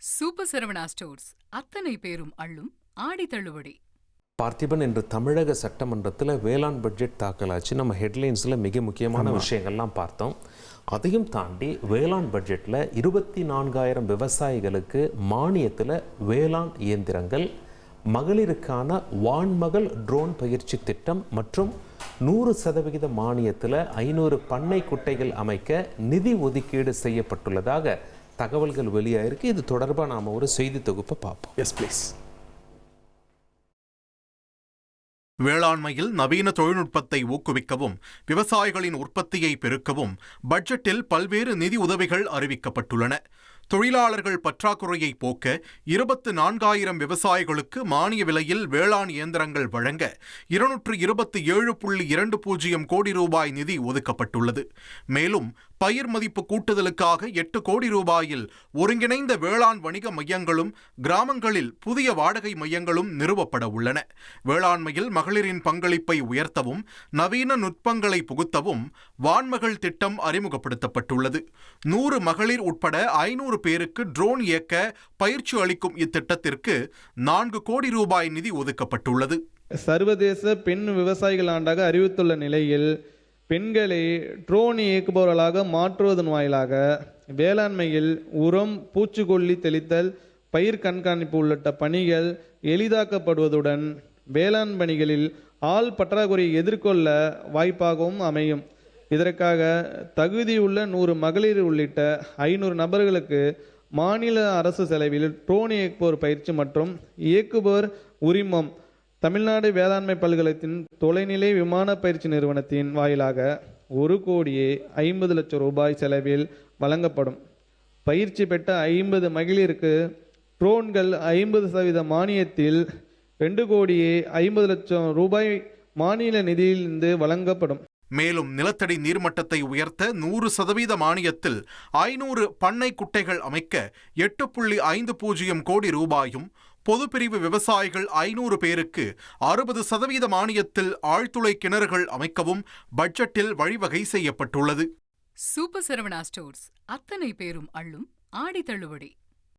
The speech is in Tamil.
சூப்பர் சரவணா ஸ்டோர்ஸ் அத்தனை பேரும் அள்ளும் ஆடி தள்ளுபடி. பார்த்திபன், இன்று தமிழக சட்டமன்றத்தில் வேளாண் பட்ஜெட் தாக்கலாச்சு. நம்ம ஹெட்லைன்ஸில் மிக முக்கியமான விஷயங்கள்லாம் பார்த்தோம். அதையும் தாண்டி வேளாண் பட்ஜெட்டில் 24,000 விவசாயிகளுக்கு மானியத்தில் வேளாண் இயந்திரங்கள், மகளிருக்கான வான்மகள் ட்ரோன் பயிற்சி திட்டம் மற்றும் 100% மானியத்தில் 500 பண்ணை குட்டைகள் அமைக்க நிதி ஒதுக்கீடு செய்யப்பட்டுள்ளதாக தகவல்கள் வெளியாயிருக்கு. இது தொடர்பாக நாம் ஒரு செய்தி தொகுப்பை பார்ப்போம். Yes please. வேளாண்மையில் நவீன தொழில்நுட்பத்தை ஊக்குவிக்கவும் விவசாயிகளின் உற்பத்தியை பெருக்கவும் பட்ஜெட்டில் பல்வேறு நிதி உதவிகள் அறிவிக்கப்பட்டுள்ளன. தொழிலாளர்கள் பற்றாக்குறையை போக்க 24,000 விவசாயிகளுக்கு மானிய விலையில் வேளாண் இயந்திரங்கள் வழங்க 227.20 கோடி ரூபாய் நிதி ஒதுக்கப்பட்டுள்ளது. மேலும் பயிர் மதிப்பு கூட்டுதலுக்காக 8 கோடி ரூபாயில் ஒருங்கிணைந்த வேளாண் வணிக மையங்களும் கிராமங்களில் புதிய வாடகை மையங்களும் நிறுவப்பட உள்ளன. வேளாண்மையில் மகளிரின் பங்களிப்பை உயர்த்தவும் நவீன நுட்பங்களை புகுத்தவும் வான்மகள் திட்டம் அறிமுகப்படுத்தப்பட்டுள்ளது. 100 மகளிர் உட்பட 500 பேருக்கு ட்ரோன் இயக்க பயிற்சி அளிக்கும் இத்திட்டத்திற்கு 4 கோடி ரூபாய் நிதி ஒதுக்கப்பட்டுள்ளது. சர்வதேச பெண் விவசாயிகள் ஆண்டாக அறிவித்துள்ள நிலையில் பெண்களை ட்ரோன் இயக்குபவர்களாக மாற்றுவதன் வாயிலாக வேளாண்மையில் உரம், பூச்சிக்கொல்லி தெளித்தல், பயிர் கண்காணிப்பு உள்ளிட்ட பணிகள் எளிதாக்கப்படுவதுடன் வேளாண் பணிகளில் ஆள் பற்றாக்குறையை எதிர்கொள்ள வாய்ப்பாகவும் அமையும். இதற்காக தகுதியுள்ள 100 மகளிர் உள்ளிட்ட 500 நபர்களுக்கு மாநில அரசு செலவில் ட்ரோன் இயக்குபவர் பயிற்சி மற்றும் இயக்குபவர் உரிமம் தமிழ்நாடு வேளாண்மை பல்கலைத்தின் தொலைநிலை விமான பயிற்சி நிறுவனத்தின் வாயிலாக 1,50,00,000 ரூபாய் செலவில் வழங்கப்படும். பயிற்சி பெற்ற 50 மகளிருக்கு ட்ரோன்கள் 50% மானியத்தில் 2,50,00,000 ரூபாய் மாநில நிதியிலிருந்து வழங்கப்படும். மேலும் நிலத்தடி நீர்மட்டத்தை உயர்த்த 100% மானியத்தில் 500 பண்ணை குட்டைகள் அமைக்க 8.50 கோடி ரூபாயும், பொதுப்பிரிவு விவசாயிகள் 500 பேருக்கு 60% மானியத்தில் ஆழ்துளை கிணறுகள் அமைக்கவும் பட்ஜெட்டில் வழிவகை செய்யப்பட்டுள்ளது. சூப்பர் சரவணா ஸ்டோர்ஸ் அத்தனை பேரும் அள்ளும் ஆடி தள்ளுபடி.